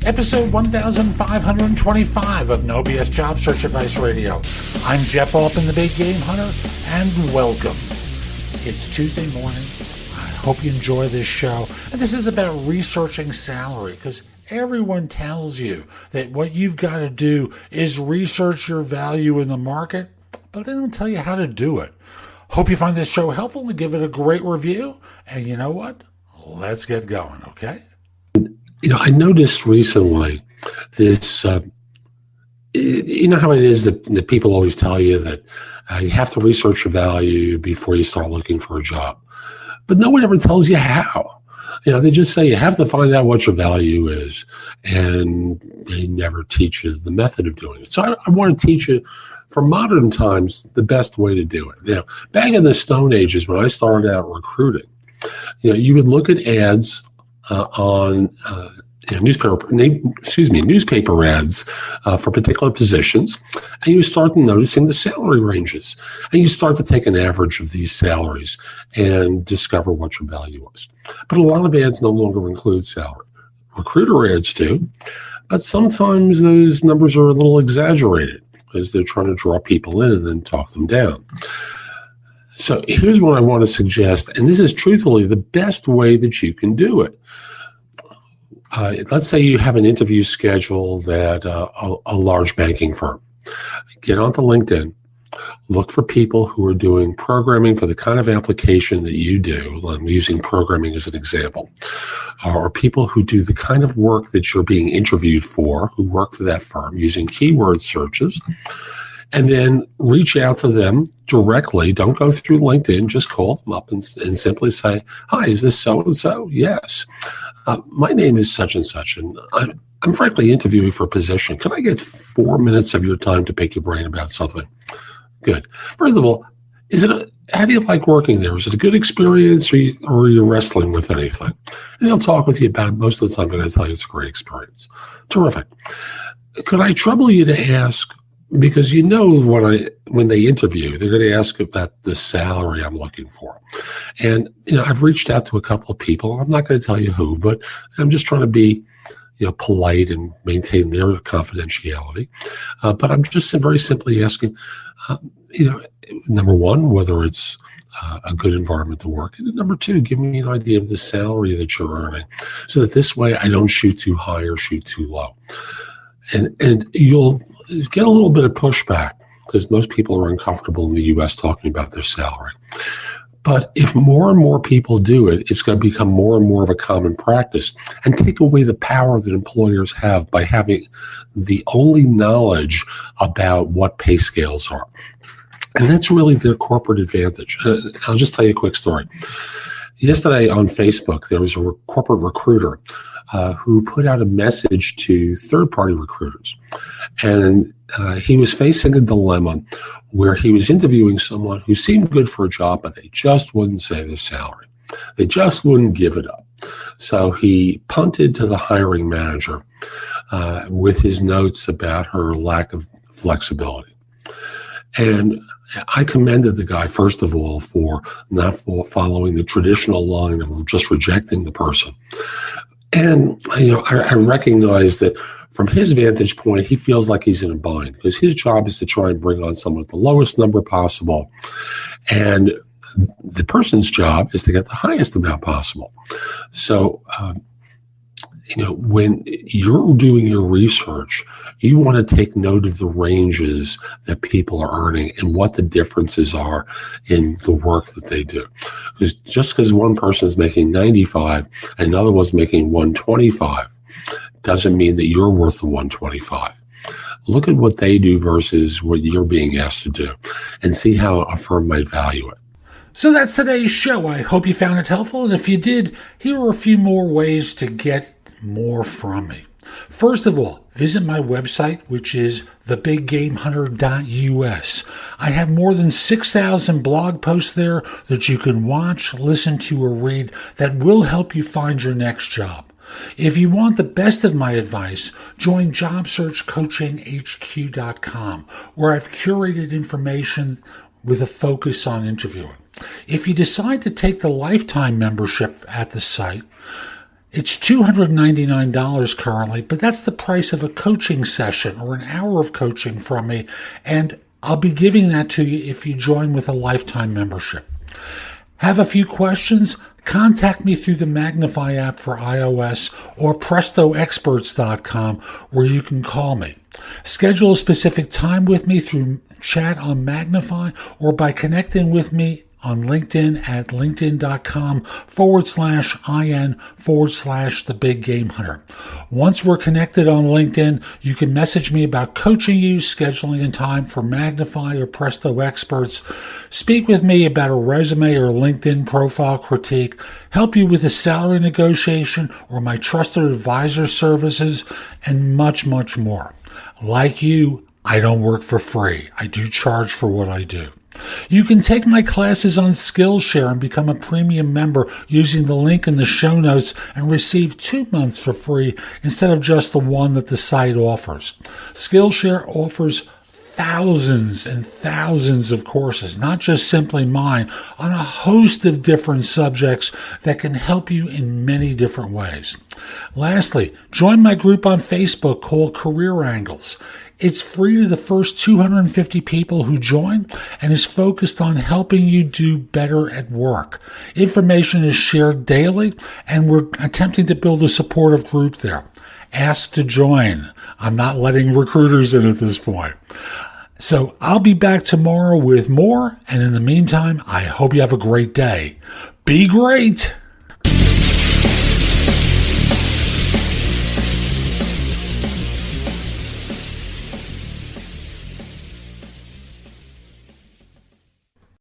episode 1525 of No BS Job Search Advice Radio. I'm Jeff Altman, the Big Game Hunter, and welcome. It's Tuesday morning. I hope you enjoy this show. And this is about researching salary, because everyone tells you that what you've got to do is research your value in the market, but they don't tell you how to do it. Hope you find this show helpful and give it a great review. And you know what? Let's get going, okay? I noticed recently this, you know how it is that people always tell you that you have to research your value before you start looking for a job. But no one ever tells you how. They just say you have to find out what your value is, and they never teach you the method of doing it. So I want to teach you, for modern times, the best way to do it. Back in the Stone Ages, when I started out recruiting, you would look at ads on newspaper ads for particular positions, and you start noticing the salary ranges, and you start to take an average of these salaries and discover what your value is. But a lot of ads no longer include salary. Recruiter ads do, but sometimes those numbers are a little exaggerated because they're trying to draw people in and then talk them down. So here's what I want to suggest, and this is truthfully the best way that you can do it. Let's say you have an interview scheduled at a large banking firm. Get onto LinkedIn, look for people who are doing programming for the kind of application that you do. I'm using programming as an example. Or people who do the kind of work that you're being interviewed for, who work for that firm using keyword searches. And then reach out to them directly. Don't go through LinkedIn. Just call them up and simply say, "Hi, is this so-and-so?" "Yes. My name is such and such, and I'm frankly interviewing for a position. Can I get 4 minutes of your time to pick your brain about something?" Good. First of all, how do you like working there? Is it a good experience, or are you wrestling with anything? And they'll talk with you about it. Most of the time, they're going to tell you it's a great experience. Terrific. Could I trouble you to ask, because when they interview, they're going to ask about the salary I'm looking for. And, I've reached out to a couple of people. I'm not going to tell you who, but I'm just trying to be, polite and maintain their confidentiality. But I'm just very simply asking, number one, whether it's a good environment to work in. And number two, give me an idea of the salary that you're earning, so that this way I don't shoot too high or shoot too low. And you'll get a little bit of pushback because most people are uncomfortable in the U.S. talking about their salary. But if more and more people do it, it's going to become more and more of a common practice and take away the power that employers have by having the only knowledge about what pay scales are. And that's really their corporate advantage. I'll just tell you a quick story. Yesterday on Facebook, there was a corporate recruiter who put out a message to third-party recruiters. And he was facing a dilemma where he was interviewing someone who seemed good for a job, but they just wouldn't say their salary. They just wouldn't give it up. So he punted to the hiring manager with his notes about her lack of flexibility. And I commended the guy, first of all, for not following the traditional line of just rejecting the person. And, I recognize that from his vantage point, he feels like he's in a bind because his job is to try and bring on someone with the lowest number possible. And the person's job is to get the highest amount possible. So, when you're doing your research, you want to take note of the ranges that people are earning and what the differences are in the work that they do. Because just because one person is making 95 and another one's making 125 doesn't mean that you're worth the 125. Look at what they do versus what you're being asked to do and see how a firm might value it. So that's today's show. I hope you found it helpful. And if you did, here are a few more ways to get more from me. First of all, visit my website, which is thebiggamehunter.us. I have more than 6,000 blog posts there that you can watch, listen to, or read that will help you find your next job. If you want the best of my advice, join JobSearchCoachingHQ.com, where I've curated information with a focus on interviewing. If you decide to take the lifetime membership at the site, It's $299 currently, but that's the price of a coaching session or an hour of coaching from me, and I'll be giving that to you if you join with a lifetime membership. Have a few questions? Contact me through the Magnify app for iOS or PrestoExperts.com, where you can call me. Schedule a specific time with me through chat on Magnify or by connecting with me on LinkedIn at linkedin.com/IN/The Big Game Hunter. Once we're connected on LinkedIn, you can message me about coaching you, scheduling a time for Magnify or Presto Experts, speak with me about a resume or LinkedIn profile critique, help you with a salary negotiation or my trusted advisor services, and much, much more. Like you, I don't work for free. I do charge for what I do. You can take my classes on Skillshare and become a premium member using the link in the show notes and receive 2 months for free instead of just the one that the site offers. Skillshare offers thousands and thousands of courses, not just simply mine, on a host of different subjects that can help you in many different ways. Lastly, join my group on Facebook called Career Angles. It's free to the first 250 people who join and is focused on helping you do better at work. Information is shared daily, and we're attempting to build a supportive group there. Ask to join. I'm not letting recruiters in at this point. So I'll be back tomorrow with more, and in the meantime, I hope you have a great day. Be great!